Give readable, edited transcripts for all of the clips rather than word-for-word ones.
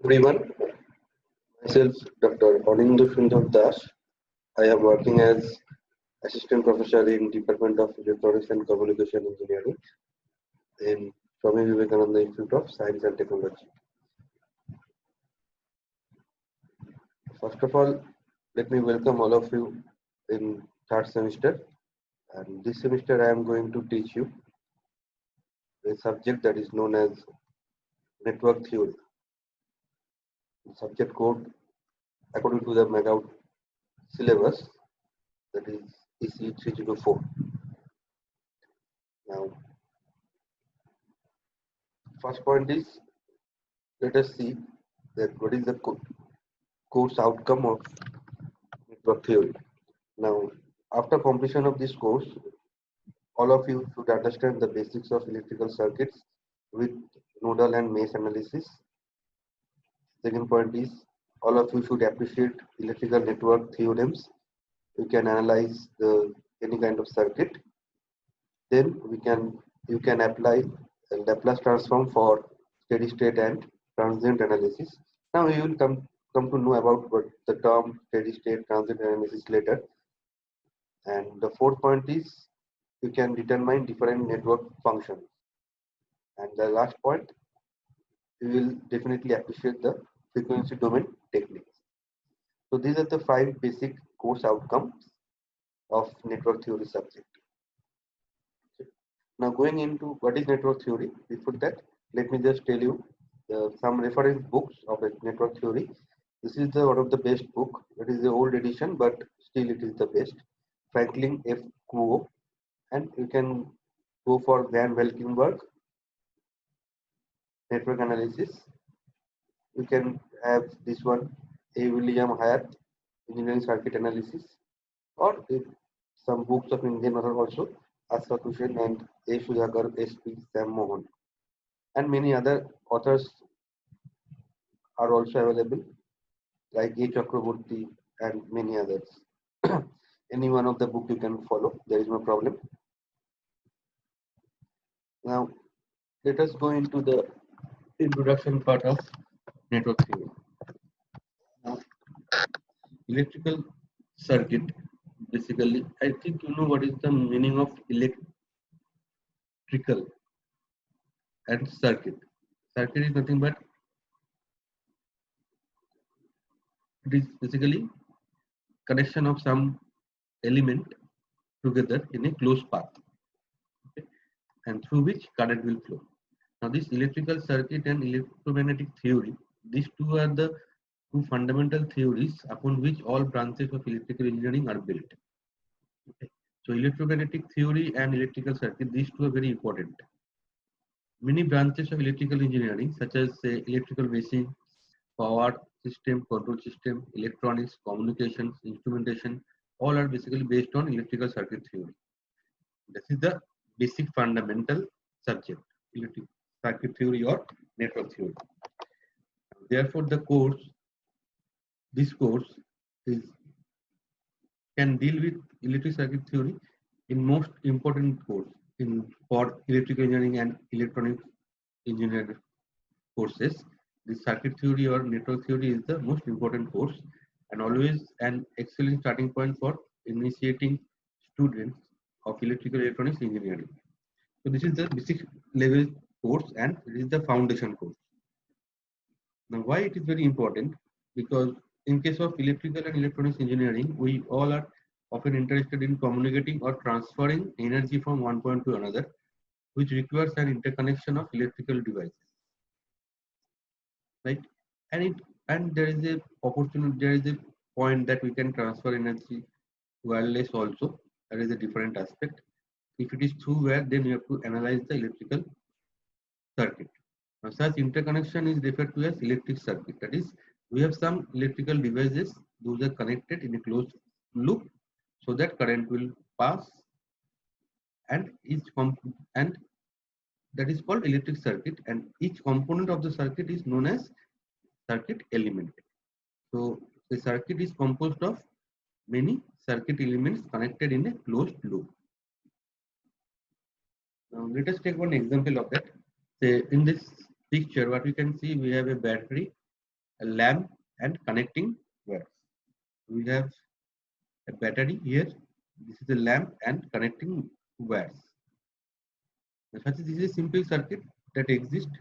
Everyone, myself Dr. Anindu Sundar Das. I am working as Assistant Professor in Department of Electronics and Communication Engineering in Swami Vivekananda Institute of Science and Technology. First of all, let me welcome all of you in third semester. And this semester, I am going to teach you a subject that is known as network theory. The subject code, according to the MAGOUT syllabus, that is EC 304. Now, first point is, let us see that what is the course outcome of network theory. Now, after completion of this course, all of you should understand the basics of electrical circuits with nodal and mesh analysis. Second point is, all of you should appreciate electrical network theorems. You can analyze any kind of circuit. Then you can apply a Laplace transform for steady state and transient analysis. Now you will come to know about what the term steady state transient analysis later. And the fourth point is you can determine different network functions. And the last point, you will definitely appreciate the frequency domain techniques. So these are the 5 basic course outcomes of network theory subject. Now going into what is network theory, before that, let me just tell you some reference books of network theory. This is one of the best book. It is the old edition, but still it is the best. Franklin F. Kuo, and you can go for Van Valkenburg, network analysis. You can have this one, A. William Hyatt, engineering circuit analysis, or some books of Indian author also, Aswat Hussain and A. Sudhakar, S.P. Sam Mohan, and many other authors are also available, like A. Chakraborty and many others. Any one of the book you can follow, there is no problem. Now, let us go into the introduction part of network theory. Now, electrical circuit, basically, I think you know what is the meaning of electrical and circuit. Circuit is nothing but it is basically connection of some element together in a closed path, okay, and through which current will flow. Now, this electrical circuit and electromagnetic theory, these two are the two fundamental theories upon which all branches of electrical engineering are built. Okay. So, electromagnetic theory and electrical circuit, these two are very important. Many branches of electrical engineering, such as say, electrical machine, power system, control system, electronics, communications, instrumentation, all are basically based on electrical circuit theory. This is the basic fundamental subject, electric circuit theory or network theory. Therefore, this course can deal with electric circuit theory in most important course for electrical engineering and electronic engineering courses. The circuit theory or network theory is the most important course and always an excellent starting point for initiating students of electrical electronics engineering. So this is the basic level course and it is the foundation course. Now why it is very important? Because in case of electrical and electronics engineering, we all are often interested in communicating or transferring energy from one point to another, which requires an interconnection of electrical devices. Right, and there is a opportunity, there is a point that we can transfer energy wireless also. That is a different aspect. If it is through wire, then you have to analyze the electrical circuit. Now, such interconnection is referred to as electric circuit. That is, we have some electrical devices, those are connected in a closed loop so that current will pass, and and that is called electric circuit, and each component of the circuit is known as circuit element. So the circuit is composed of many circuit elements connected in a closed loop. Now let us take one example of that. Say in this picture, what we can see, we have a battery a lamp and connecting wires. We have a battery here. This is a lamp and connecting wires. This is a simple circuit that exists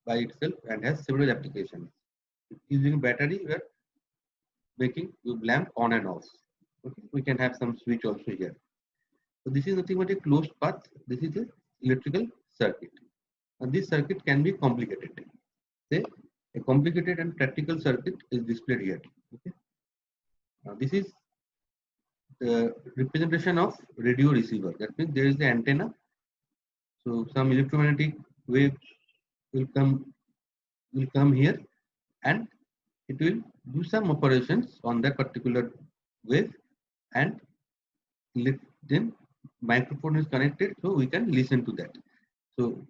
by itself and has several applications. Using battery, we are making the lamp on and off. Okay, we can have some switch also here. So this is nothing but a closed path. This is an electrical circuit. And this circuit can be complicated. Say a complicated and practical circuit is displayed here. Okay. Now this is the representation of radio receiver. That means there is the antenna. So some electromagnetic wave will come here, and it will do some operations on that particular wave, and then microphone is connected, so we can listen to that. So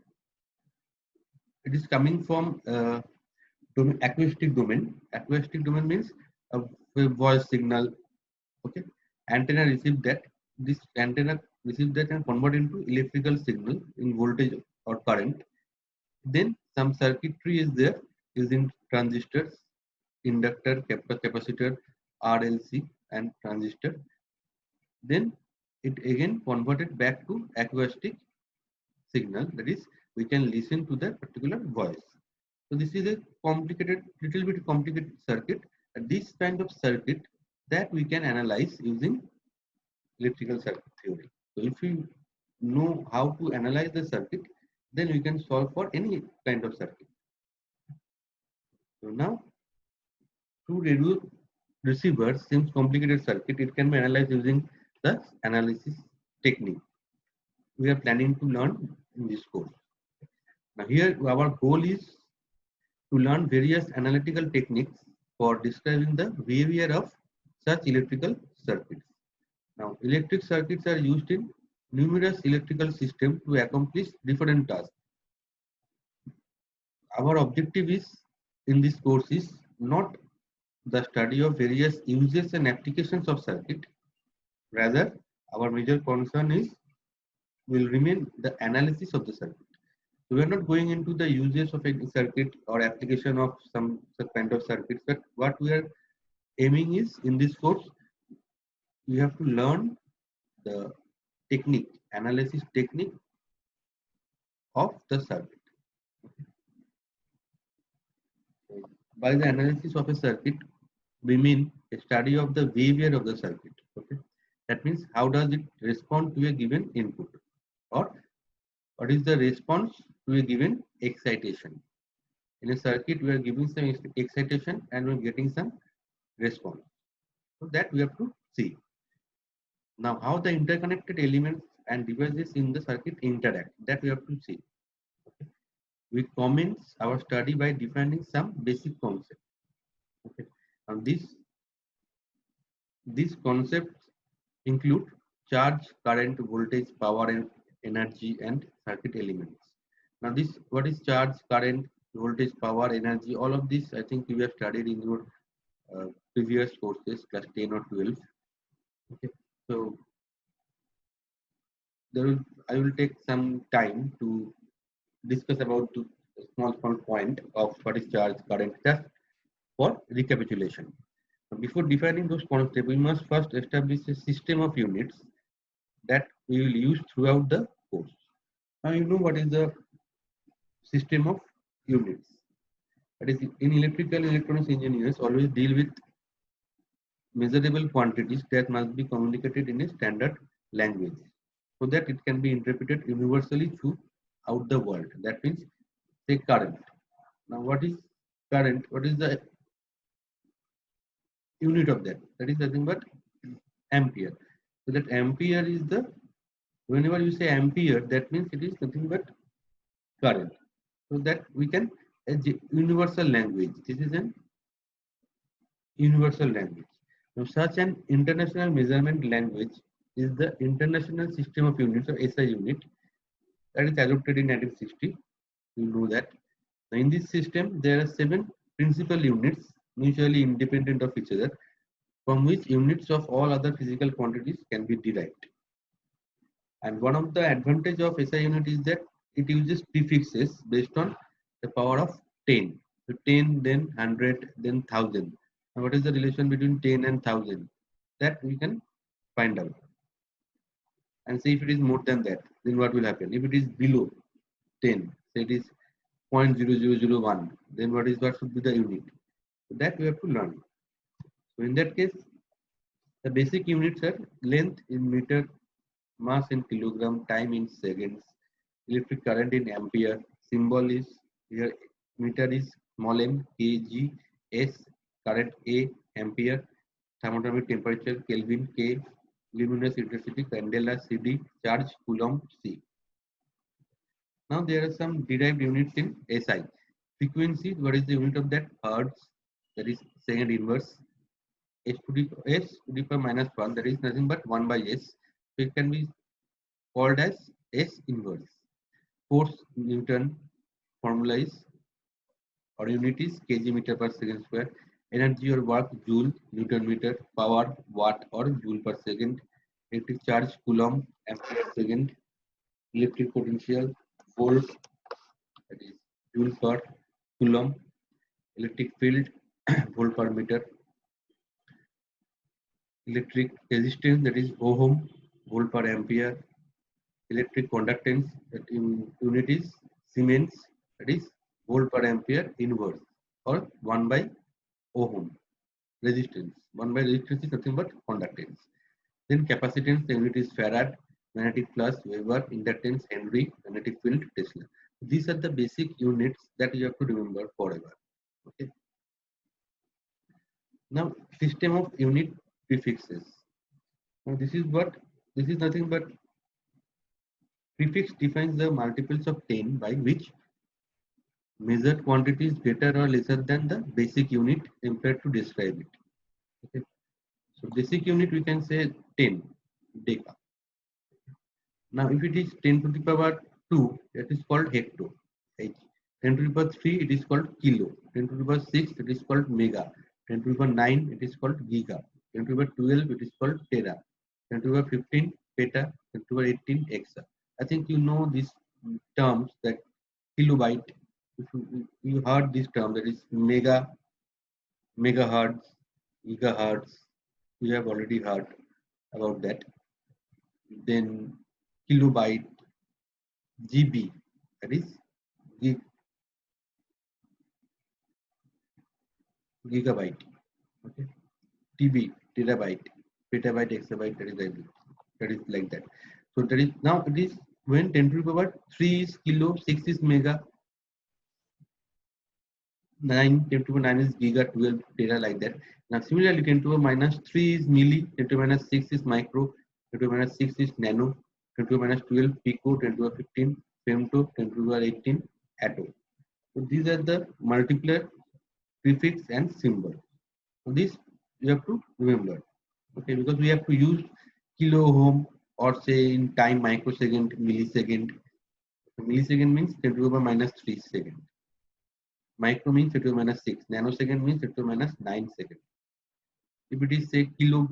it is coming from acoustic domain. Acoustic domain means a voice signal. Okay, antenna receive that. This antenna receive that and convert into electrical signal in voltage or current. Then some circuitry is there using transistors, inductor, capacitor, RLC, and transistor. Then it again converted back to acoustic signal. That is, we can listen to that particular voice. So this is a complicated, little bit complicated circuit. And this kind of circuit that we can analyze using electrical circuit theory. So if we know how to analyze the circuit, then we can solve for any kind of circuit. So now, through radio receiver seems complicated circuit, it can be analyzed using the analysis technique we are planning to learn in this course. Now here our goal is to learn various analytical techniques for describing the behavior of such electrical circuits. Now electric circuits are used in numerous electrical systems to accomplish different tasks. Our objective is in this course is not the study of various uses and applications of circuit. Rather, our major concern will remain the analysis of the circuit. So we are not going into the uses of a circuit or application of some kind of circuits, but what we are aiming is in this course, we have to learn the technique, analysis technique of the circuit. So by the analysis of a circuit, we mean a study of the behavior of the circuit. Okay, that means how does it respond to a given input, or what is the response to a given excitation. In a circuit, we are giving some excitation and we are getting some response. So that we have to see. Now, how the interconnected elements and devices in the circuit interact, that we have to see. Okay. We commence our study by defining some basic concepts. Okay. And these concepts include charge, current, voltage, power, and energy, and circuit elements. Now, what is charge, current, voltage, power, energy? All of this, I think you have studied in your previous courses, class 10 or 12. Okay, so I will take some time to discuss about the small point of what is charge, current, just for recapitulation. Before defining those concepts, we must first establish a system of units that we will use throughout the course. Now you know what is the system of units. That is, in electrical electronics engineers always deal with measurable quantities that must be communicated in a standard language so that it can be interpreted universally throughout the world. That means, say, current. Now what is current? What is the unit of that? That is nothing but ampere. So that ampere is the, whenever you say ampere, that means it is nothing but current. So that we can, a universal language. This is an universal language. Now such an international measurement language is the International System of Units, or SI unit, that is adopted in 1960. You know that. Now in this system, there are 7 principal units mutually independent of each other, from which units of all other physical quantities can be derived. And one of the advantage of SI unit is that it uses prefixes based on the power of 10. So 10, then 100, then 1000. Now what is the relation between 10 and 1000? That we can find out. And see if it is more than that, then what will happen? If it is below 10, say it is 0.0001, then what should be the unit? So that we have to learn. So in that case, the basic units are length in meter, mass in kilogram, time in seconds, electric current in ampere, symbol is here, meter is small m, kg, s, current A, ampere, thermodynamic temperature, Kelvin, K, luminous intensity, candela, CD, charge, coulomb, C. Now there are some derived units in SI. Frequency, what is the unit of that? Hertz, that is second inverse. S to the power minus 1, that is nothing but 1 by S. So it can be called as S inverse. Force Newton formula is or unit is kg meter per second square. Energy or work joule, Newton meter, power watt or joule per second. Electric charge coulomb, ampere second. Electric potential volt, that is joule per coulomb. Electric field volt per meter. Electric resistance, that is ohm, volt per ampere. Electric conductance, that unit is Siemens, that is volt per ampere inverse or 1 by ohm. Resistance, 1 by resistance is nothing but conductance. Then capacitance, the unit is farad. Magnetic flux Weber, inductance Henry, magnetic field Tesla. These are the basic units that you have to remember forever. Okay. Now system of unit prefixes. Now this is nothing but prefix defines the multiples of 10 by which measured quantity is greater or lesser than the basic unit employed to describe it. Okay. So basic unit we can say 10 deca. Now if it is 10 to the power 2, that is called hecto. 10 to the power 3, it is called kilo. 10 to the power 6, it is called mega. 10 to the power 9, it is called giga. 10 to the power 12, it is called tera. 10 to the power 15, peta. 10 to the power 18, exa. I think you know these terms, that kilobyte. If you heard this term, that is mega, megahertz, gigahertz. You have already heard about that. Then kilobyte, GB, that is gigabyte. Okay. TB, terabyte, petabyte, exabyte, that is like that. So that is now it is when 10 to the power 3 is kilo, 6 is mega, 9, 10 to the power 9 is giga, 12 tera, like that. Now similarly 10 to the power minus 3 is milli, 10 to the power minus 6 is micro, 10 to the power minus 6 is nano, 10 to the power minus 12 pico, 10 to the power 15 femto, 10 to the power 18 atto. So these are the multiplier, prefix and symbol. So this you have to remember. Okay, because we have to use kilo ohm or say in time microsecond, millisecond. So millisecond means 10 to the power minus 3 second. Micro means 10 to the power minus 6. Nanosecond means 10 to the power minus 9 second. If it is say kilo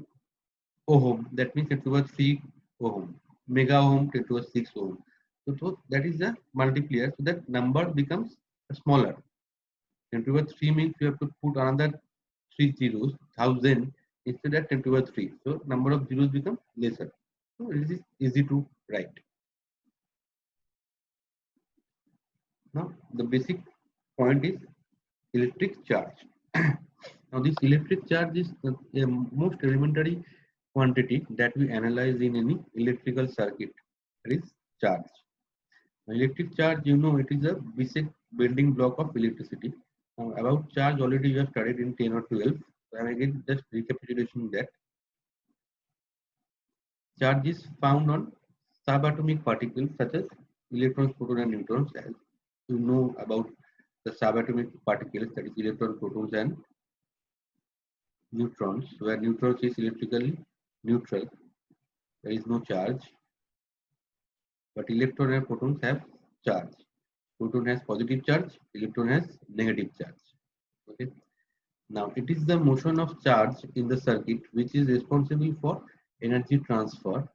ohm, that means 10 to the power 3 ohm. Mega ohm 10 to the power 6 ohm. So that is the multiplier. So that number becomes smaller. 10 to the power 3 means you have to put another 3 zeros, 1000 instead of 10 to the power 3. So number of zeros become lesser. So it is easy to write. Now the basic point is electric charge. Now this electric charge is the most elementary quantity that we analyze in any electrical circuit. That is charge. Now, electric charge, you know, it is a basic building block of electricity. Now, about charge already you have studied in 10 or 12. So I'm again just recapitulation that. Charge is found on subatomic particles such as electrons, protons, and neutrons. As you know about the subatomic particles, that is electrons, protons, and neutrons, where neutrons is electrically neutral. There is no charge, but electron and protons have charge. Proton has positive charge, electron has negative charge. Okay. Now it is the motion of charge in the circuit which is responsible for energy transfer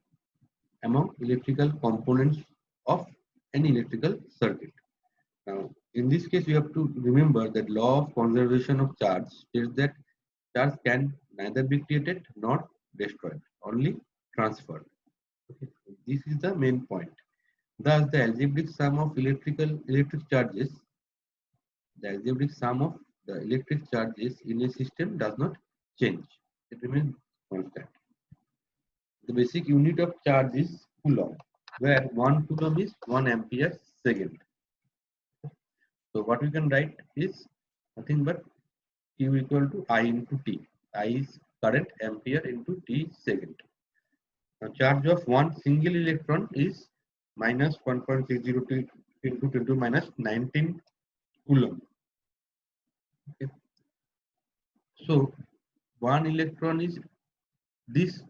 among electrical components of an electrical circuit. Now In this case, you have to remember that law of conservation of charge states that charge can neither be created nor destroyed, only transferred. Okay. This is the main point. Thus, the algebraic sum of electric charges, the algebraic sum of the electric charges in a system does not change. It remains constant. The basic unit of charge is coulomb, where 1 coulomb is 1 ampere second. So what we can write is nothing but Q equal to I into T. I is current ampere into T second. Now charge of one single electron is minus 1.602 into 10 to minus 19 coulomb. Okay. So one electron is this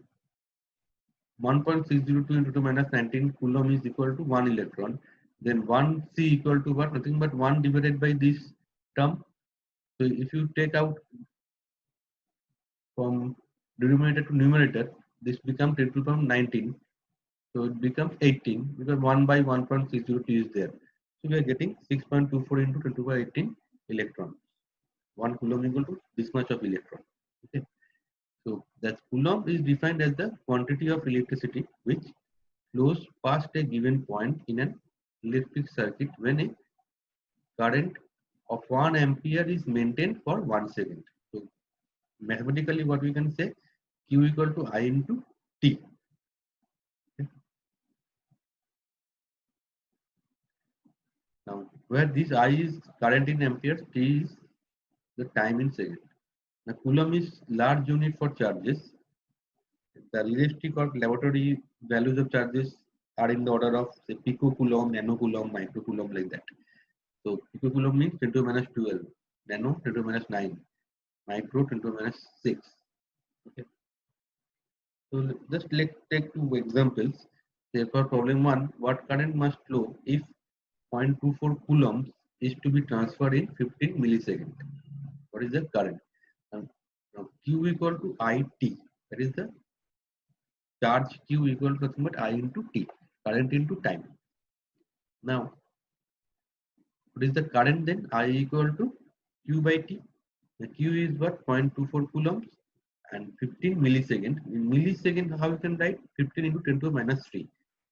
1.602 into 2 minus 19 coulomb is equal to 1 electron. Then 1 C equal to what? Nothing but 1 divided by this term. So if you take out from denominator to numerator, this becomes 10 to the power 19. So it becomes 18 because 1 by 1.602 is there. So we are getting 6.24 into 10 to the power 18 electrons. 1 coulomb equal to this much of electron. Okay. So that coulomb is defined as the quantity of electricity which flows past a given point in an electric circuit when a current of 1 ampere is maintained for 1 second. So mathematically what we can say, Q equal to I into T. Okay. Now where this I is current in amperes, T is the time in second. Now coulomb is large unit for charges. The realistic or laboratory values of charges are in the order of say picocoulomb, nanocoulomb, microcoulomb, like that. So picocoulomb means 10 to the minus 12, nano 10 to the minus 9, micro 10 to the minus 6. Okay. So just let's take two examples. Say for problem 1, what current must flow if 0.24 coulombs is to be transferred in 15 milliseconds? What is the current? Now Q equal to IT. That is the charge Q equal to nothing but I into T, current into time. Now, what is the current then? I equal to Q by T. The Q is what? 0.24 coulombs and 15 milliseconds. In millisecond, how you can write? 15 into 10 to the minus 3.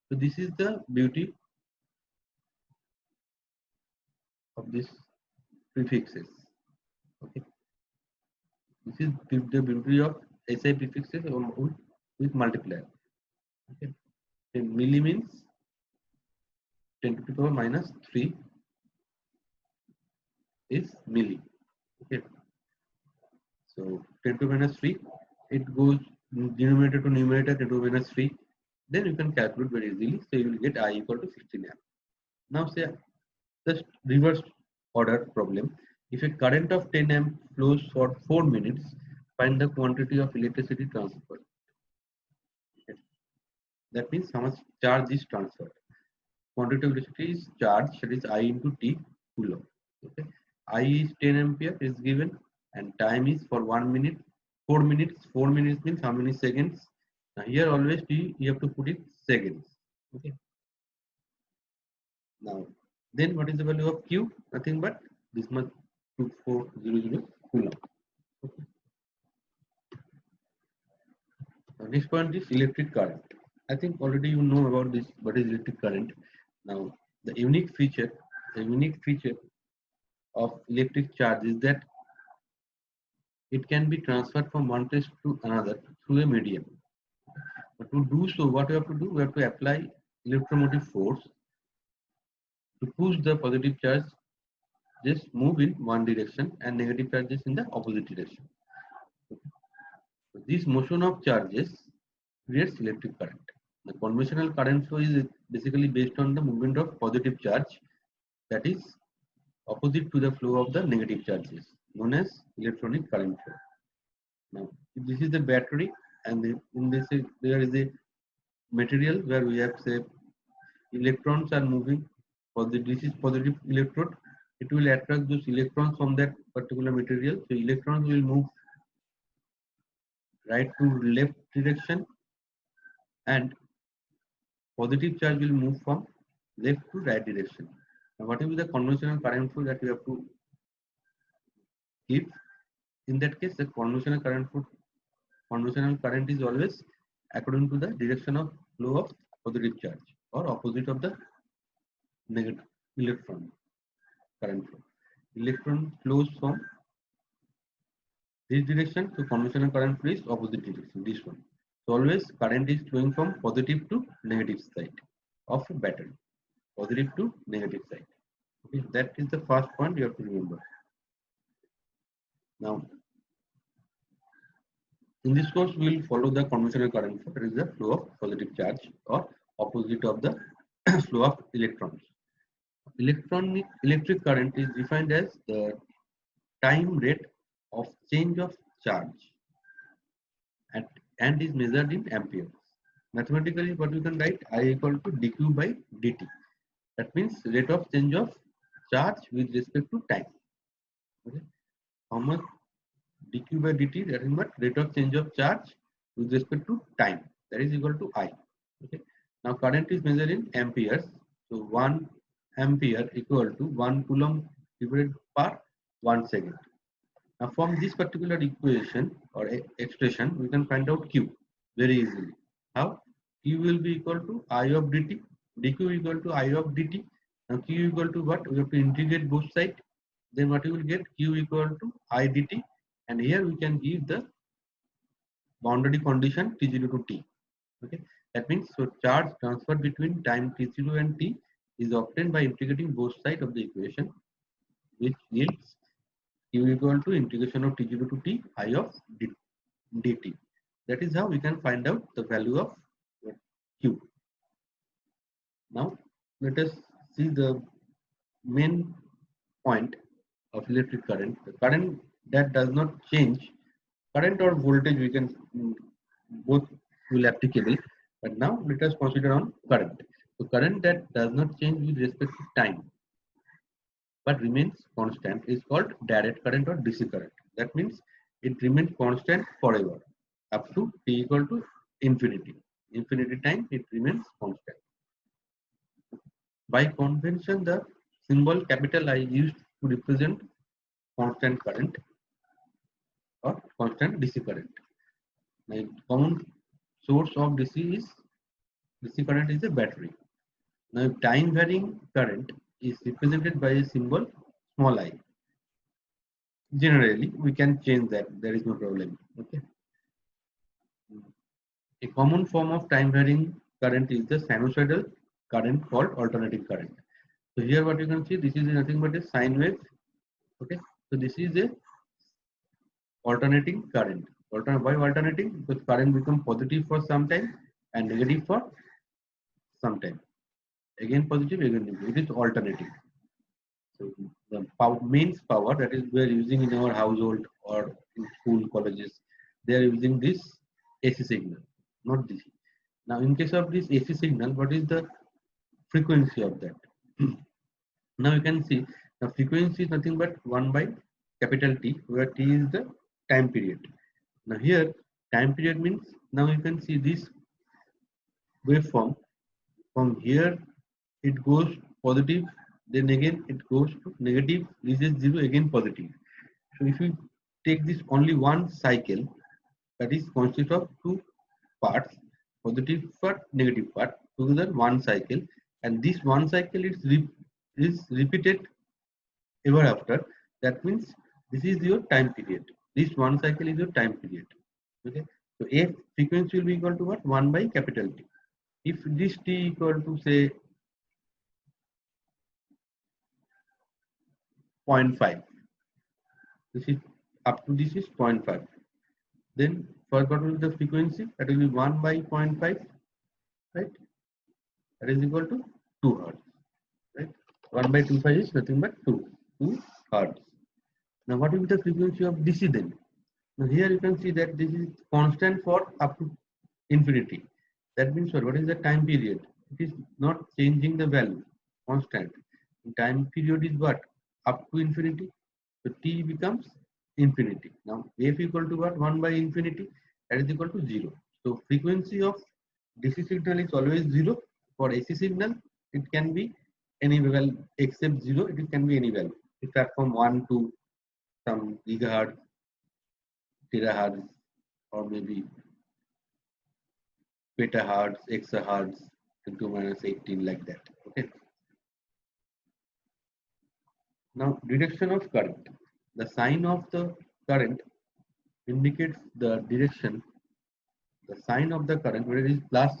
So this is the beauty of this prefixes. Okay. This is the beauty of SI prefixes with multiplier. Okay. Then milli means 10 to the power minus 3 is milli. Okay. So 10 to minus 3, it goes denominator to numerator 10 to minus 3. Then you can calculate very easily. So you will get I equal to 16 amp. Now say just reverse order problem. If a current of 10 amp flows for 4 minutes, find the quantity of electricity transferred. Okay. That means how much charge is transferred. Quantity of electricity is charge, that is I into T coulomb. Okay. I is 10 ampere is given and time is for 1 minute 4 minutes. 4 minutes means how many seconds? Now here always you have to put it seconds. Okay. Now then what is the value of Q? Nothing but this much 2400 coulomb. Okay. Now next point is electric current. I think already you know about this. What is electric current? Now the unique feature of electric charge is that it can be transferred from one place to another through a medium. But to do so, what we have to do? We have to apply electromotive force to push the positive charge just move in one direction and negative charges in the opposite direction. So this motion of charges creates electric current. The conventional current flow is basically based on the movement of positive charge, that is opposite to the flow of the negative charges, known as electronic current flow. Now, if this is the battery, and in this there is a material where we have say electrons are moving. For this is positive electrode, it will attract those electrons from that particular material. So electrons will move right to left direction, and positive charge will move from left to right direction. Now, what is the conventional current flow that you have to keep? In that case, the conventional current is always according to the direction of flow of positive charge or opposite of the negative electron current flow. Electron flows from this direction, so conventional current flow is opposite direction, this one. So always current is flowing from positive to negative side of a battery, positive to negative side. Okay, that is the first point you have to remember. Now, in this course, we will follow the conventional current flow, that is the flow of positive charge or opposite of the flow of electrons. Electric current is defined as the time rate of change of charge and is measured in amperes. Mathematically, what you can write, I equal to dq by dt. That means rate of change of charge with respect to time. Okay. How much dq by dt, that is what rate of change of charge with respect to time, that is equal to I. Okay. Now current is measured in amperes. So 1 ampere equal to 1 coulomb divided per 1 second. Now from this particular equation or expression, we can find out Q very easily. How? Q will be equal to I of dt, dq equal to I of dt. Now Q equal to what? We have to integrate both sides. Then what you will get? Q equal to I dt. And here we can give the boundary condition t0 to t. Okay. That means so charge transfer between time t0 and t is obtained by integrating both sides of the equation, which yields Q equal to integration of t0 to t I of dt. That is how we can find out the value of Q. Now let us see the main point of electric current. The current that does not change, current or voltage we can both will applicable, but now let us consider on current. So current that does not change with respect to time but remains constant is called direct current or DC current. That means it remains constant forever up to t equal to infinity. Infinity time it remains constant. By convention, the symbol capital I used to represent constant current or constant DC current. My common source of DC current is a battery. Now time varying current is represented by a symbol small I. Generally, we can change that. There is no problem. Okay. A common form of time varying current is the sinusoidal current called alternating current. So here what you can see, this is nothing but a sine wave. Okay. So this is a alternating current. Why alternating? Because current becomes positive for some time and negative for some time. Again positive, again negative. It is alternating. So the mains power that is we are using in our household or in school, colleges, they are using this AC signal, not DC. Now in case of this AC signal, what is the frequency of that? Now you can see the frequency is nothing but 1 by capital T, where T is the time period. Now here time period means, now you can see this waveform from here it goes positive, then again it goes to negative, reaches zero, again positive. So if you take this only one cycle, that is consists of two parts, positive part, negative part, together one cycle, and this one cycle is repeated ever after. That means this is your time period. This one cycle is your time period. Okay. So A frequency will be equal to what? 1 by capital T. If this T equal to say 0.5, this is up to this is 0.5. Then for what will be the frequency? That will be 1 by 0.5, right? That is equal to 2 hertz, right? 1 by 2.5 is nothing but 2 hertz. Now what will be the frequency of DC then? Now here you can see that this is constant for up to infinity. That means what is the time period? It is not changing the value, constant. Time period is what? Up to infinity. So T becomes infinity. Now F equal to what? 1 by infinity, that is equal to 0. So frequency of DC signal is always 0. For AC signal, it can be any value except 0, it can be any value. It starts from 1 to some gigahertz, terahertz, or maybe petahertz, exahertz, 10 to minus 18, like that. Okay. Now, direction of current. The sign of the current indicates the direction. The sign of the current, whether it is plus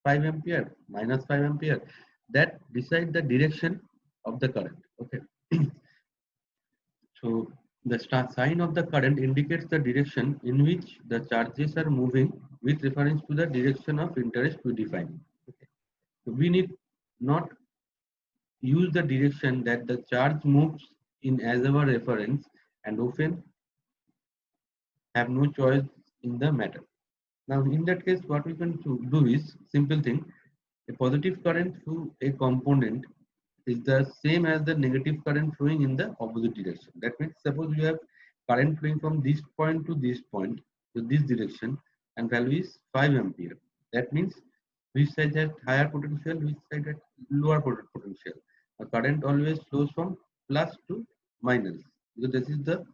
5 ampere, minus 5 ampere, that decide the direction of the current. Okay. So the sign of the current indicates the direction in which the charges are moving with reference to the direction of interest we define. Okay. So we need not use the direction that the charge moves in as our reference, and often have no choice in the matter. Now in that case, what we can do is simple thing. A positive current through a component is the same as the negative current flowing in the opposite direction. That means suppose you have current flowing from this point to this point to this direction, and value is 5 ampere. That means which side has higher potential, which side has lower potential. The current always flows from plus to minus, because this is the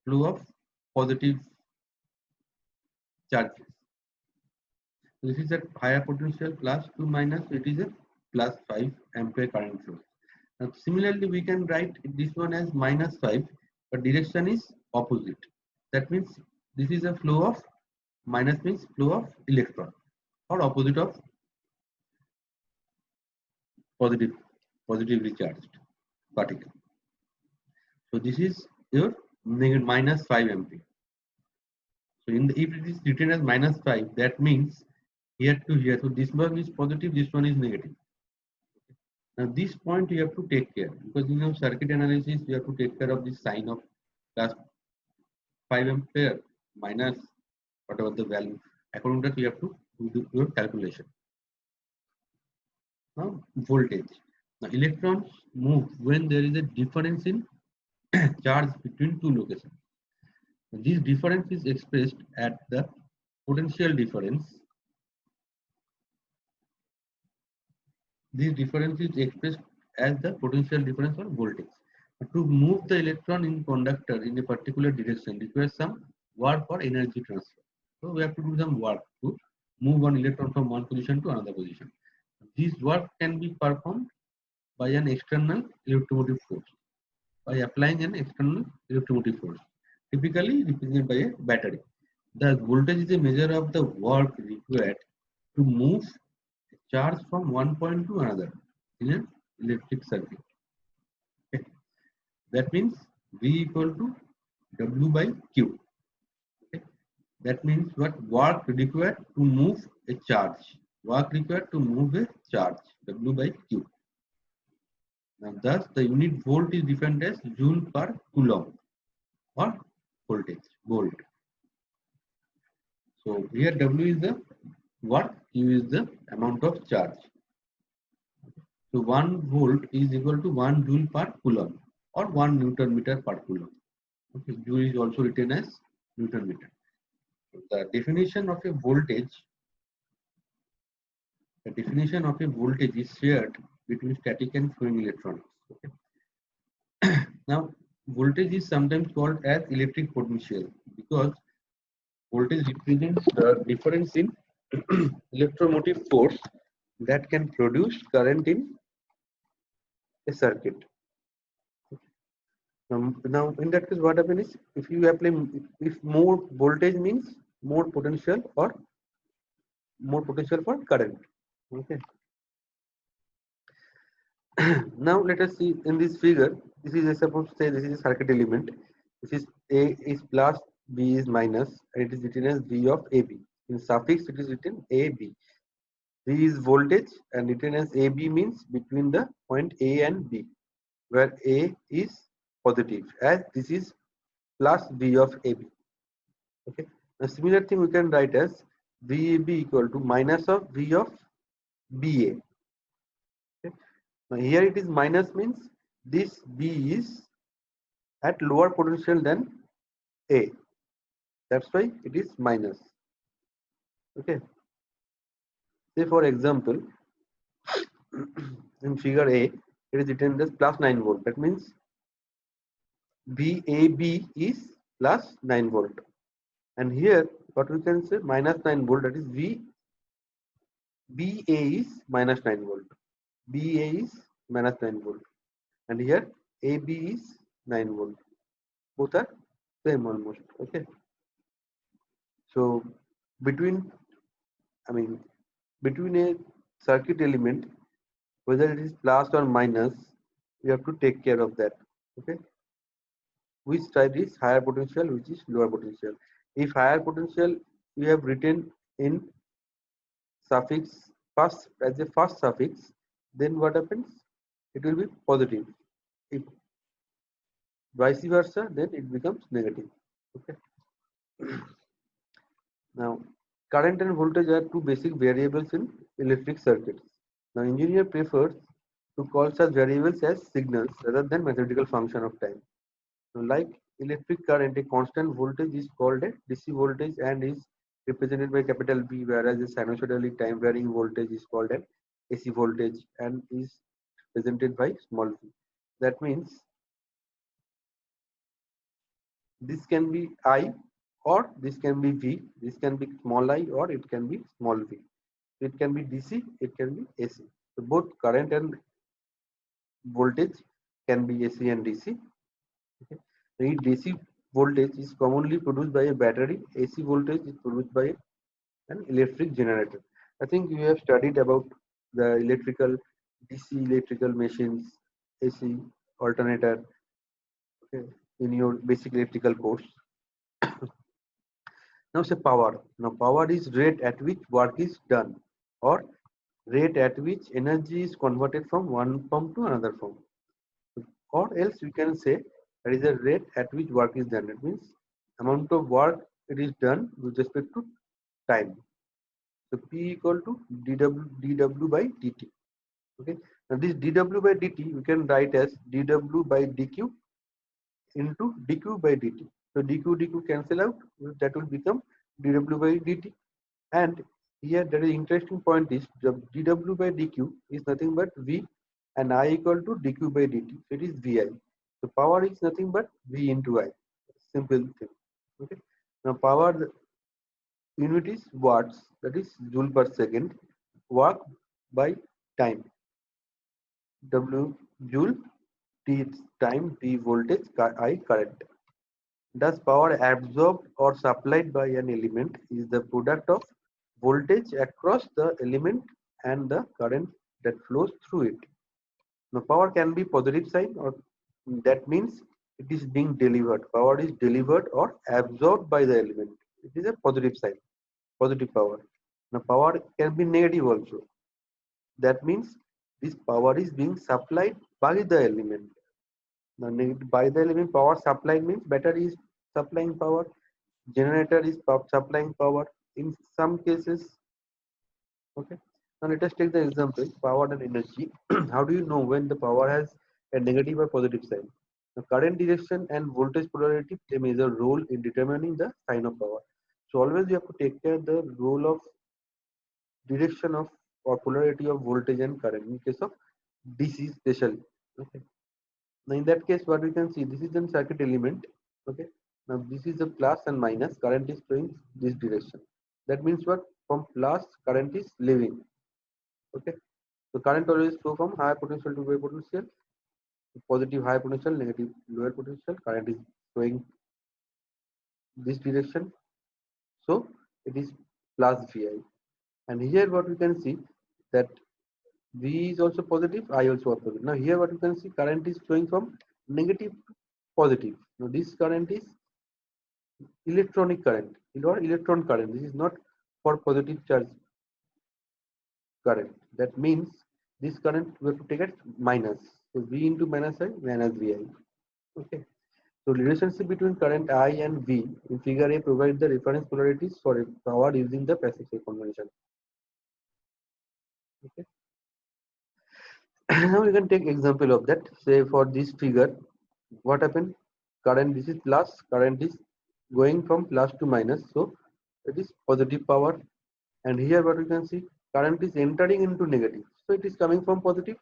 flow of positive charges. This is a higher potential, plus 2 minus, it is a plus 5 ampere current flow. Now, similarly, we can write this one as minus 5, but direction is opposite. That means this is a flow of, minus means flow of electron, or opposite of positively charged particle. So this is your minus 5 ampere. So if it is written as minus 5, that means here to here. So this one is positive, this one is negative. Now this point you have to take care, because in your circuit analysis you have to take care of this sign of plus 5 ampere minus whatever the value. According to that you have to do your calculation. Now voltage. Now electrons move when there is a difference in charge between two locations. This difference is expressed at the potential difference. This difference is expressed as the potential difference or voltage. To move the electron in conductor in a particular direction requires some work or energy transfer. So we have to do some work to move one electron from one position to another position. This work can be performed by an external electromotive force, by applying an external electromotive force, typically represented by a battery. The voltage is a measure of the work required to move a charge from one point to another in an electric circuit. Okay. That means V equal to W by Q. Okay. That means what work required to move a charge. Work required to move a charge, W by Q. Now thus the unit volt is defined as joule per coulomb or voltage, volt. So here W is the work, Q is the amount of charge. So 1 volt is equal to 1 joule per coulomb or 1 Newton meter per coulomb. Okay, joule is also written as Newton meter. So the definition of a voltage is shared between static and flowing electrons. Okay. Now voltage is sometimes called as electric potential because voltage represents the difference in electromotive force that can produce current in a circuit. Now in that case, what happens is if you apply, if more voltage means more potential or more potential for current. Okay. Now let us see in this figure. This is a, suppose say this is a circuit element. This is A is plus, B is minus, and it is written as V of AB. In suffix it is written AB. V is voltage and written as AB means between the point A and B, where A is positive, as this is plus V of AB. Okay. A similar thing we can write as VAB equal to minus of V of BA. Okay. Now here it is minus means this B is at lower potential than A. That's why it is minus. Okay. Say for example, In figure A, it is written as plus 9 volt. That means VAB is plus 9 volt. And here, what we can say minus 9 volt, that is BA is minus 9 volt. BA is minus 9 volt. And here AB is 9 volt. Both are same almost. Okay. So between, I mean, between a circuit element, whether it is plus or minus, we have to take care of that. Okay. Which side is higher potential, which is lower potential. If higher potential we have written in suffix first as a first suffix, then what happens? It will be positive. If vice versa, then it becomes negative. Okay. Now, current and voltage are two basic variables in electric circuits. Now, engineer prefers to call such variables as signals rather than mathematical function of time. Now, like electric current, a constant voltage is called a DC voltage and is represented by capital V, whereas a sinusoidally time varying voltage is called an AC voltage and is represented by small v. That means this can be I or this can be V, this can be small I or it can be small v. It can be DC, it can be AC. So both current and voltage can be AC and DC. Okay. The DC voltage is commonly produced by a battery, AC voltage is produced by an electric generator. I think you have studied about the electrical DC electrical machines, AC alternator, okay, in your basic electrical course. Now say power. Now power is rate at which work is done or rate at which energy is converted from one form to another form. Or else we can say there is a rate at which work is done. It means amount of work it is done with respect to time. So P equal to dw by dt. Okay. Now this dw by dt we can write as dw by dq into dq by dt. So dq cancel out. That will become dw by dt. And here there is interesting point is the dw by dq is nothing but v and I equal to dq by dt. So it is vi. So power is nothing but v into I. Simple thing. Okay. Now power unit is watts, that is joule per second. Work by time. W joule, T time, V voltage, I current. Thus power absorbed or supplied by an element is the product of voltage across the element and the current that flows through it. Now power can be positive sign or that means it is being delivered. Power is delivered or absorbed by the element. It is a positive sign, positive power. Now power can be negative also. That means this power is being supplied by the element. Now by the element power supplied means battery is supplying power, generator is supplying power. In some cases, okay. Now let us take the example power and energy. How do you know when the power has a negative or positive sign? The current direction and voltage polarity play a major role in determining the sign of power. So always you have to take care the role of direction of or polarity of voltage and current in case of DC especially. Okay. Now in that case, what we can see, this is the circuit element. Okay. Now this is the plus and minus. Current is flowing this direction. That means what? From plus, current is leaving. Okay. So current always flow from higher potential to lower potential. Positive higher potential, negative lower potential. Current is flowing this direction. So it is plus VI. And here what we can see that V is also positive, I also positive. Now here what you can see current is flowing from negative to positive. Now this current is electronic current or electron current. This is not for positive charge current. That means this current we have to take it minus. So V into minus I minus VI. Okay. So relationship between current I and V in figure A provides the reference polarities for power using the passive convention. Okay. Now we can take example of that. Say for this figure, what happened? Current this is plus, current is going from plus to minus, so it is positive power. And here what we can see, current is entering into negative, so it is coming from positive.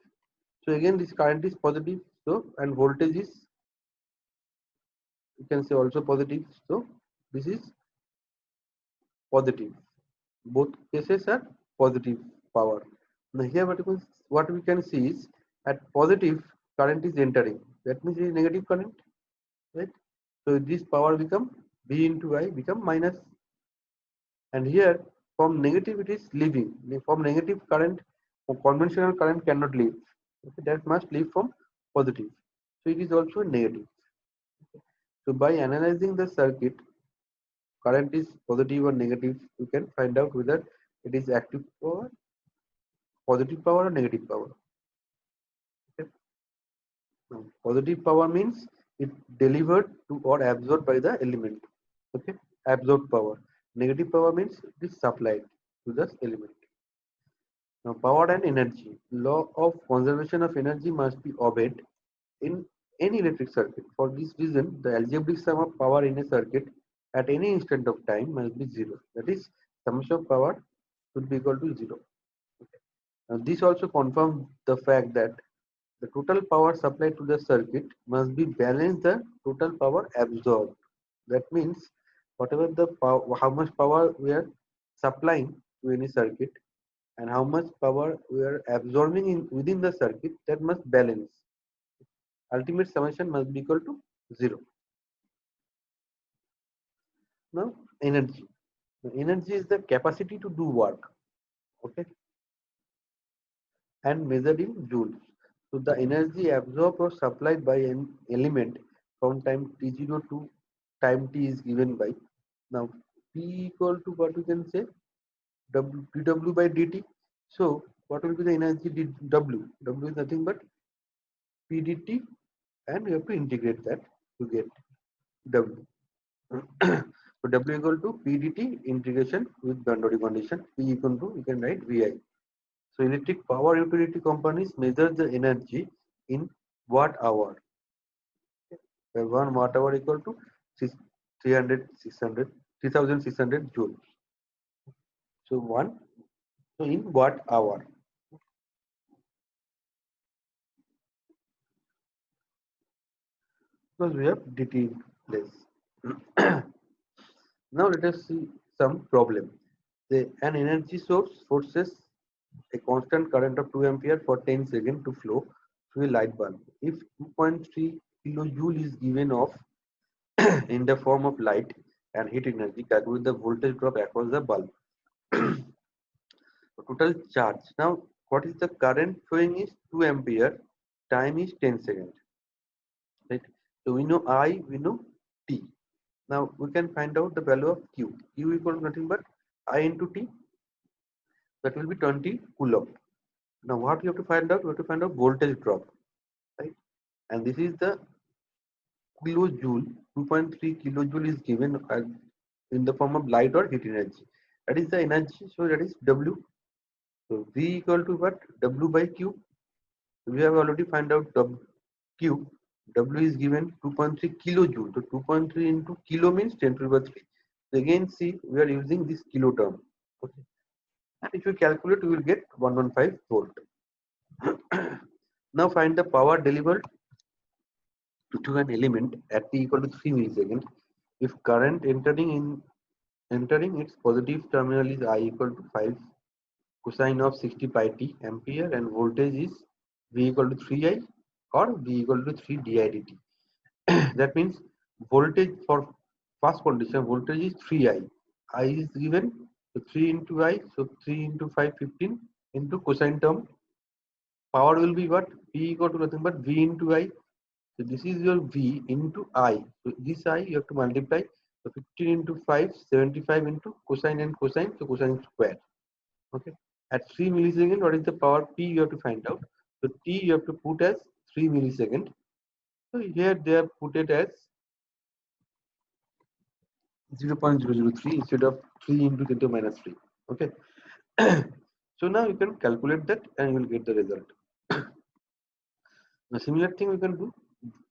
So again this current is positive, so and voltage is, you can say, also positive, so this is positive. Both cases are positive power. Now here what we can see is at positive current is entering. That means it is negative current, right? So this power become V into I become minus, and here from negative it is leaving. From negative current, conventional current cannot leave. Okay, that must leave from positive. So it is also negative. So by analyzing the circuit, current is positive or negative, you can find out whether it is active power, positive power or negative power. Okay. Now, positive power means it delivered to or absorbed by the element. Okay, absorbed power. Negative power means it is supplied to the element. Now, power and energy. Law of conservation of energy must be obeyed in any electric circuit. For this reason, the algebraic sum of power in a circuit at any instant of time must be zero. That is, summation of power should be equal to zero. Okay. Now, this also confirms the fact that the total power supplied to the circuit must be balanced the total power absorbed. That means whatever the power, how much power we are supplying to any circuit and how much power we are absorbing in within the circuit, that must balance. Ultimate summation must be equal to zero. Now energy. Energy is the capacity to do work, okay, and measured in joules. So the energy absorbed or supplied by an element from time t0 to time t is given by, now P equal to what we can say, dw by dt. So what will be the energy W? W is nothing but P dt, and we have to integrate that to get W. So W equal to P dt integration with boundary condition. P equal to, you can write VI. So electric power utility companies measure the energy in watt hour. Where 1 watt hour equal to 300, 600, 3600 joules. So in watt hour. Because we have dt in place. Now let us see some problem. An energy source forces a constant current of 2 ampere for 10 seconds to flow through a light bulb. If 2.3 kilojoule is given off in the form of light and heat energy, calculate the voltage drop across the bulb. Total charge. Now, what is the current flowing is 2 ampere, time is 10 seconds. Right? So we know I, we know T. Now we can find out the value of Q. Q equal to nothing but I into T. That will be 20 coulomb. Now what you have to find out? We have to find out voltage drop, right? And this is the kilojoule. 2.3 kilojoule is given in the form of light or heat energy. That is the energy. So that is W. So V equal to what? W by Q. We have already found out Q. W is given 2.3 kilojoule. So 2.3 into kilo means 10 to the power 3. So again, see, we are using this kilo term. Okay. And if you calculate, you will get 115 volt. Now find the power delivered to an element at t equal to 3 milliseconds. If current entering its positive terminal is I equal to 5 cosine of 60 pi t ampere, and voltage is V equal to 3I or V equal to 3 di dt. That means voltage for first condition, voltage is 3I. I is given, so 3 into I, so 3 into 5, 15 into cosine term. Power will be what? P equal to nothing but V into I. So this is your V into I. So this I you have to multiply. So 15 into 5, 75 into cosine and cosine, so cosine square. Okay. At 3 millisecond, what is the power P you have to find out. So T you have to put as 3 millisecond. So here they have put it as 0.003 instead of 3 into 10 to minus 3. Okay. So now you can calculate that and you will get the result. A similar thing we can do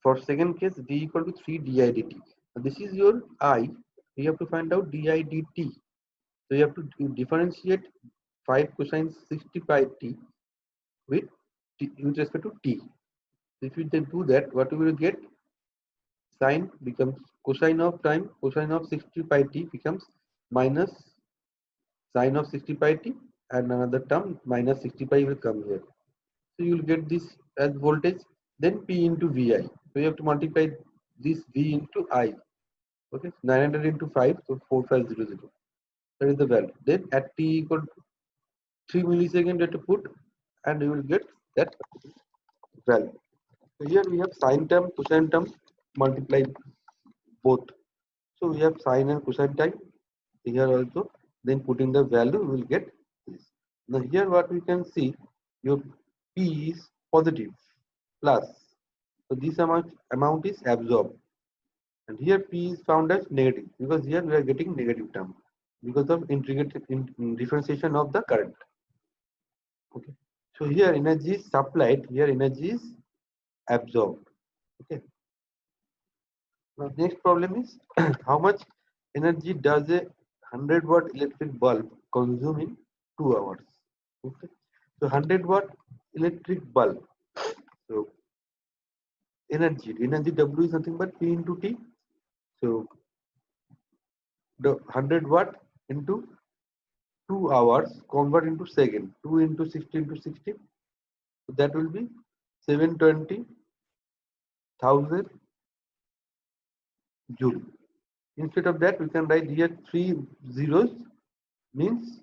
for second case, d equal to 3 di dt. Now this is your I. You have to find out di dt. So you have to differentiate 5 cosine 60 pi t with with respect to t. If you then do that, what we will get? Sine becomes cosine of time, cosine of 60 pi t becomes minus sine of 60 pi t, and another term minus 60 pi will come here. So you will get this as voltage, then P into VI. So you have to multiply this V into I. Okay, 900 into 5, so 4500. That is the value. Then at t equal to 3 millisecond, you have to put, and you will get that value. So here we have sine term, cosine term, multiply both. So we have sine and cosine time here also. Then putting the value, we will get this. Now here what we can see, your P is positive plus. So this amount is absorbed. And here P is found as negative because here we are getting negative term because of integrated differentiation of the current. Okay. So here energy is supplied, here energy is absorbed. Okay. Now next problem is how much energy does a 100-watt electric bulb consume in 2 hours? Okay. So 100-watt electric bulb. So energy W is nothing but P into T. So the 100-watt into 2 hours convert into second. 2 into 60 into 60. So that will be 720,000 joule. Instead of that, we can write here 3 zeros means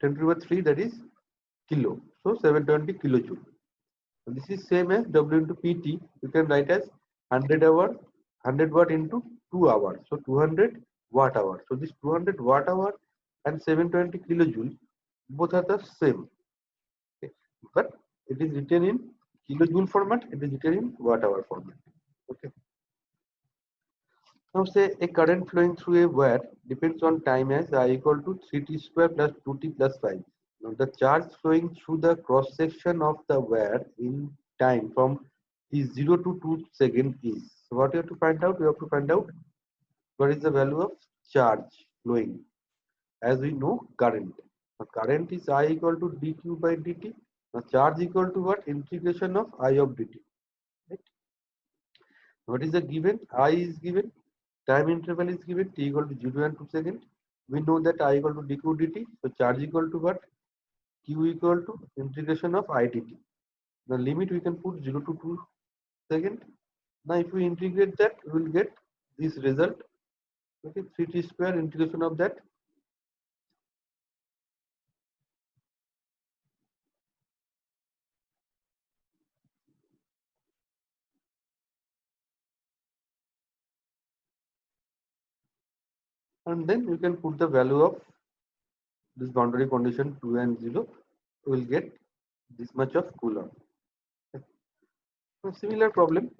10 to the power 3, that is kilo. So 720 kilojoule. So this is same as W into PT. You can write as 100 watt into 2 hours. So 200 watt hour. So this 200 watt hour and 720 kilojoule both are the same. Okay. But it is written in kilojoule format, it is written in watt hour format. Okay. Now say a current flowing through a wire depends on time as I equal to 3t square plus 2t plus 5. Now the charge flowing through the cross section of the wire in time from t0 to 2 seconds is. So what you have to find out? You have to find out what is the value of charge flowing. As we know, current. Now current is I equal to dq by dt. Now charge equal to what? Integration of I of dt. Right? What is the given? I is given. Time interval is given t equal to 0 and 2 seconds. We know that I equal to dq dt. So charge equal to what? Q equal to integration of I dt. The limit we can put 0 to 2 seconds. Now if we integrate that, we will get this result. Okay, 3t square integration of that. And then you can put the value of this boundary condition 2 and 0. We will get this much of Coulomb. A similar problem,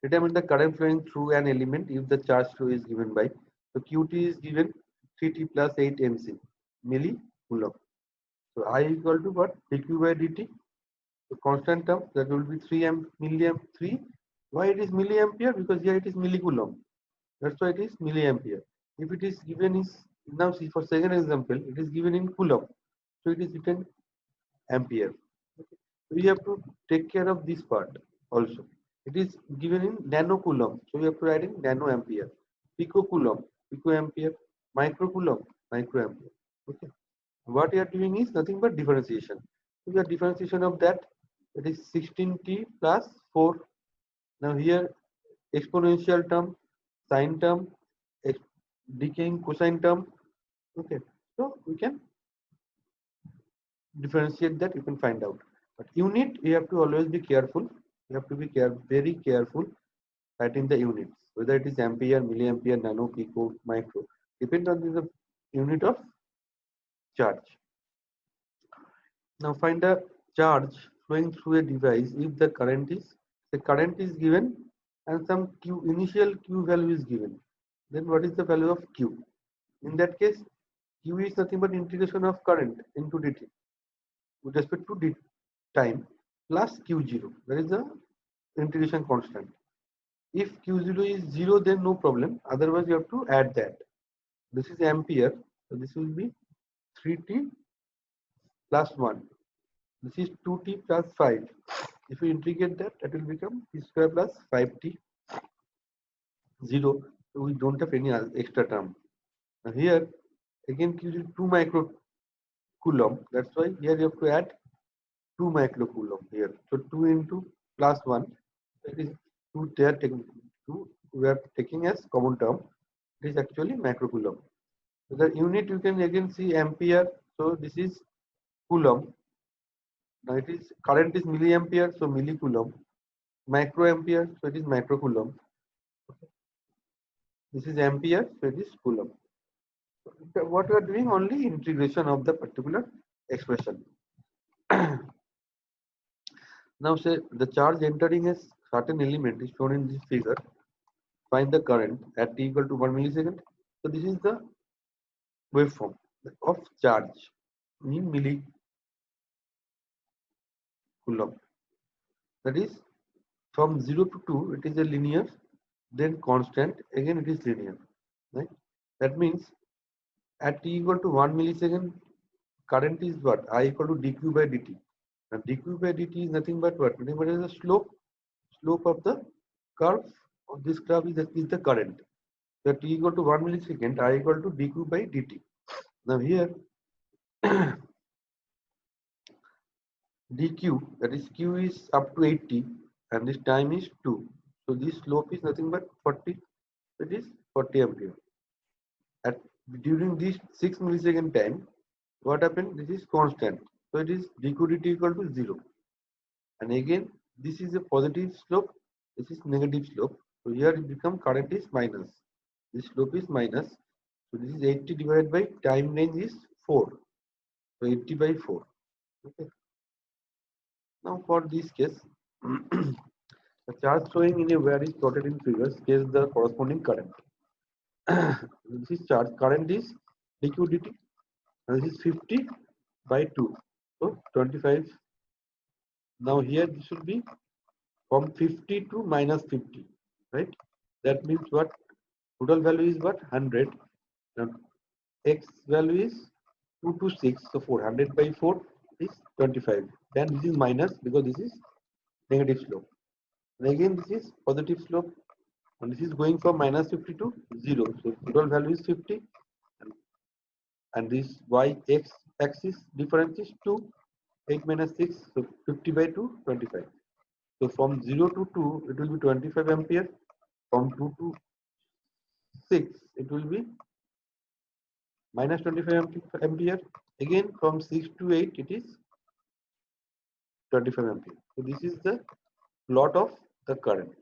determine the current flowing through an element if the charge flow is given by. So Qt is given 3t plus 8 mc milli coulomb. So I equal to what? dq by dt. So constant term, that will be 3 milliamp 3. Why it is milliampere? Because here it is millicoulomb. That's why it is milliampere. If it is given is, now see for second example, it is given in coulomb. So it is written ampere. Okay. So you have to take care of this part also. It is given in nanocoulomb. So you have to write in nanoampere. Picocoulomb, picoampere, microcoulomb, microampere. Okay. What you are doing is nothing but differentiation. So the differentiation of that, it is 16t plus 4. Now here exponential term, sine term, decaying cosine term. Okay. So we can differentiate that, you can find out. But unit, you have to always be careful. You have to be very careful writing the units, whether it is ampere, milliampere, nano, pico, micro. Depends on the unit of charge. Now find the charge flowing through a device if the current is given and some Q initial Q value is given. Then what is the value of Q? In that case, Q is nothing but integration of current into dt with respect to time plus Q0. That is the integration constant. If Q0 is 0, then no problem. Otherwise, you have to add that. This is ampere. So this will be 3t plus 1. This is 2t plus 5. If you integrate that, that will become t square plus 5t 0. So we don't have any extra term. Now here again gives you 2 microcoulomb. That's why here you have to add 2 microcoulomb here. So 2 into plus 1. That is 2 there taking 2. We are taking as common term. It is actually microcoulomb. So the unit you can again see ampere. So this is coulomb. Now it is current is milliampere, so millicoulomb. Microampere, so it is microcoulomb. This is ampere, so it is coulomb. So what we are doing only integration of the particular expression. Now say the charge entering a certain element is shown in this figure. Find the current at t equal to 1 millisecond. So this is the waveform of charge in millicoulomb. That is from 0 to 2 it is a linear, then constant, again it is linear. Right? That means at t equal to 1 millisecond, current is what? I equal to dq by dt. And dq by dt is nothing but what? Nothing but is the slope of the curve of this curve is the current. So t equal to 1 millisecond, I equal to dq by dt. Now here dq, that is q is up to 80 and this time is 2. So this slope is nothing but 40. It is 40 ampere. At during this 6 millisecond time, what happened? This is constant. So it is dq dt equal to 0. And again, this is a positive slope. This is negative slope. So here it become current is minus. This slope is minus. So this is 80 divided by time range is 4. So 80 by 4. Okay. Now for this case, the charge showing in a wire is plotted in figures gives the corresponding current. This is charge current is dq dt and this is 50 by 2. So 25. Now here this should be from 50 to minus 50, right? That means what? Total value is what? 100. Now x value is 2 to 6. So 400 by 4 is 25. Then this is minus because this is negative slope. And again this is positive slope. And this is going from minus 50 to 0. So total value is 50. And this y x axis difference is 2. 8 minus 6. So 50 by 2, 25. So from 0 to 2, it will be 25 ampere. From 2 to 6, it will be minus 25 ampere. Again, from 6 to 8, it is 25 ampere. So this is the plot of the current.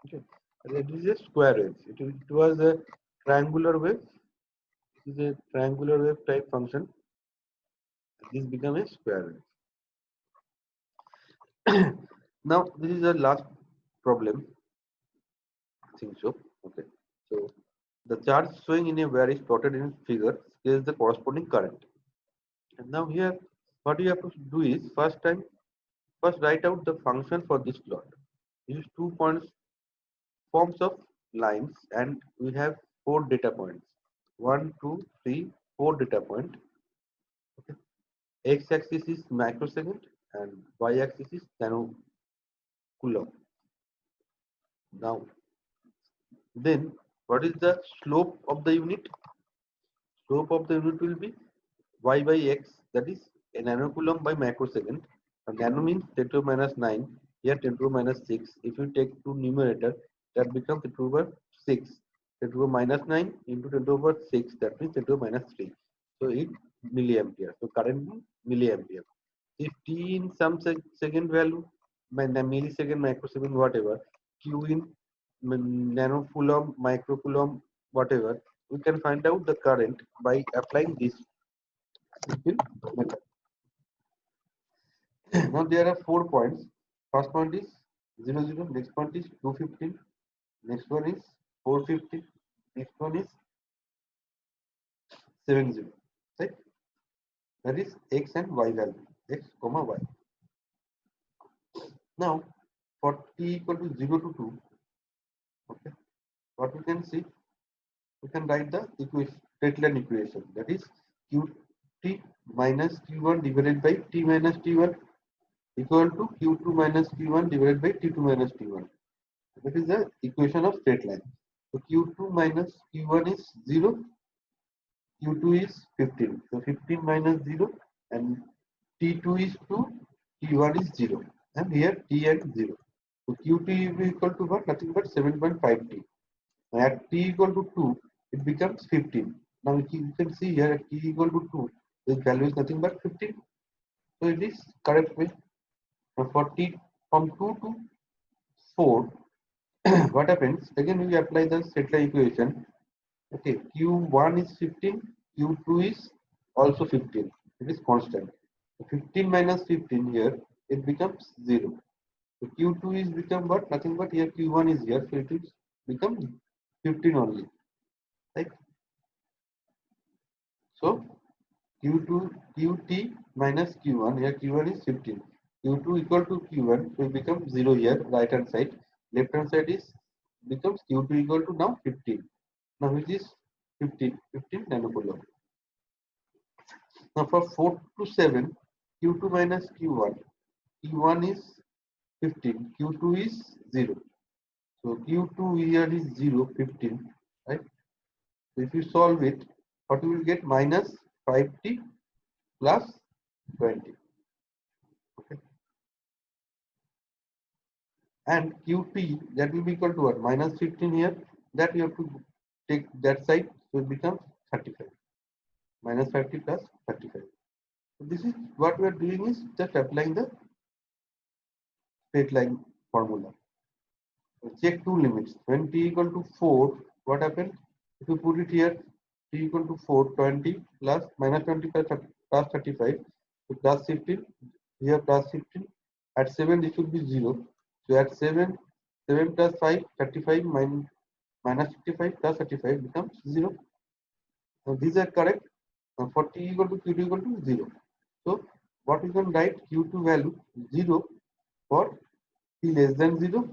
Okay. And it is a square wave. It was a triangular wave. This is a triangular wave type function. This become a square wave. Now, this is the last problem. I think so. Okay. So the charge showing in a wire is plotted in figure scales the corresponding current. And now here, what you have to do is first write out the function for this plot. Use 2 points forms of lines and we have 4 data points. 1, 2, 3, 4 data point. Okay. X-axis is microsecond and y-axis is nanocoulomb. Now, then what is the slope of the unit? Slope of the unit will be y by x, that is a nanocoulomb by microsecond. And nano means 10 to the minus 9, here 10 to the minus 6. If you take two numerator, that becomes 10 to the power 6. 10 to the minus 9 into 10 to the power 6, that means 10 to the minus 3. So it milliampere. So current milliampere. If t in some second value, millisecond, microsecond, whatever, q in nanocoulomb, microcoulomb, whatever, we can find out the current by applying this simple method. Now there are 4 points. First point is 0, 0. Next point is 215. Next one is 450. Next one is 70. Right? That is x and y value. X, comma y. Now for t equal to 0 to 2. Okay. What we can see, we can write the equation, straight line equation. That is qt minus Q1 divided by T minus T1 equal to Q2 minus Q1 divided by T2 minus T1. That is the equation of straight line. So Q2 minus Q1 is 0, Q2 is 15. So 15 minus 0 and T2 is 2, T1 is 0. And here T and 0. So Q2 will be equal to what? Nothing but 7.5 T. Now at T equal to 2, it becomes 15. Now you can see here at T equal to 2, this value is nothing but 15. So it is correct way. Now for T from 2 to 4, what happens? Again we apply the Settler equation. Okay, Q1 is 15, Q2 is also 15. It is constant. 15 minus 15 here, it becomes 0. So Q2 is become what? Nothing but here Q1 is here, so it is become 15 only. Right? So Q2, Qt minus Q1, here Q1 is 15. Q2 equal to Q1, so it becomes 0 here, right hand side. Left hand side is becomes Q2 equal to now 15. Now which is 15 nanocoulomb. Now for 4 to 7, Q2 minus Q1, Q1 is 15, Q2 is 0. So Q2 here is 0, 15, right? So if you solve it, what you will get? Minus 5t plus 20. Okay. And Qt, that will be equal to what? Minus 15 here. That you have to take that side, so it becomes 35. Minus 50 plus 35. So this is what we are doing, is just applying the straight line formula. So check two limits. When t equal to 4, what happens? If you put it here, t equal to 4, 20 plus minus 25 plus 35, so plus 15, here plus 15. At 7, this should be 0. So at 7, 7 plus 5, 35 minus 55 plus 35 becomes 0. So these are correct. For t equal to q2 equal to 0. So what we can write? Q2 value 0 for t less than 0.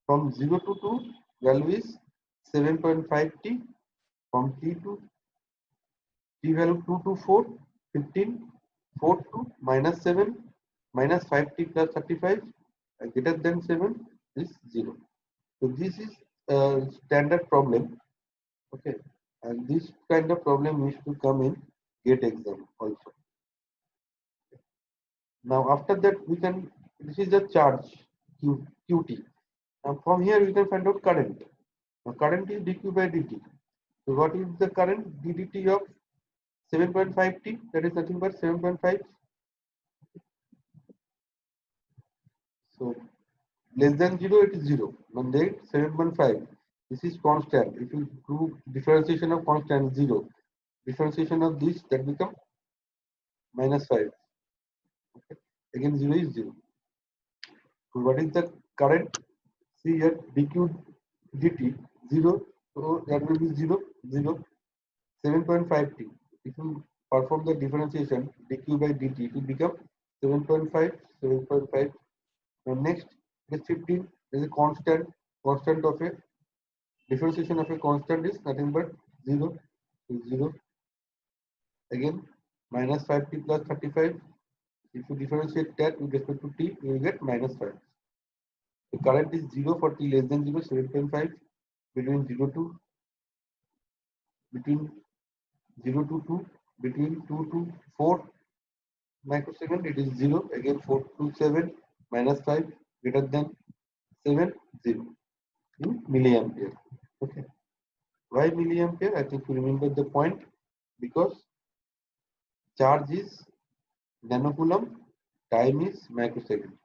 From 0 to 2, value is 7.5 t. From t to t value 2 to 4, 15, 4 to minus 7, minus 5t plus 35, greater than 7 is 0. So this is a standard problem. Okay, and this kind of problem needs to come in GATE exam also. Now after that we can, this is the charge QT. Now from here we can find out current. Now current is dq by dt. So what is the current ddt of 7.5 t? That is nothing but 7.5. So less than 0, it is 0. When they 7.5, this is constant. If you do differentiation of constant, 0. Differentiation of this, that become minus 5. Okay. Again 0 is 0. So what is the current? See here dq dt 0. So that will be 0, 0, 7.5 t. If you perform the differentiation dq by dt, it will become 7.5, 7.5. And next is 15 is a constant of a differentiation of a constant is nothing but 0, 0. Again minus 5t plus 35. If you differentiate that with respect to t, you will get minus 5. The current is 0 for t less than 0, 7.5. Between 0 to 2, between 2 to 4 microsecond, it is 0. Again 4 to 7 minus 5 greater than 7, 0 in milliampere. Okay. Why milliampere? I think you remember the point, because charge is nanocoulomb, time is microsecond.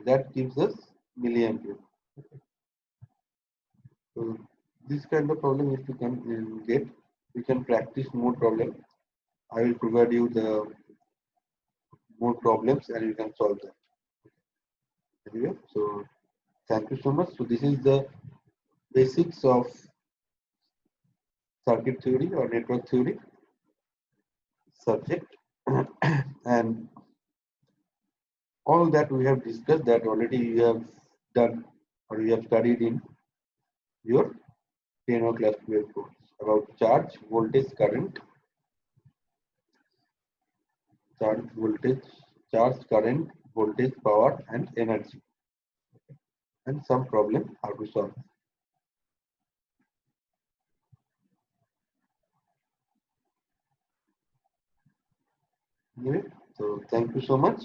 That gives us milliampere. Okay. So this kind of problem, if you can get, you can practice more problem. I will provide you the more problems and you can solve them. Anyway, so thank you so much. So this is the basics of circuit theory or network theory subject. And all that we have discussed, that already you have done or you have studied in your 10 or class 12 course about charge, voltage, current, charge, voltage, charge, current, voltage, power, and energy, and some problem how to solve. Okay. So thank you so much.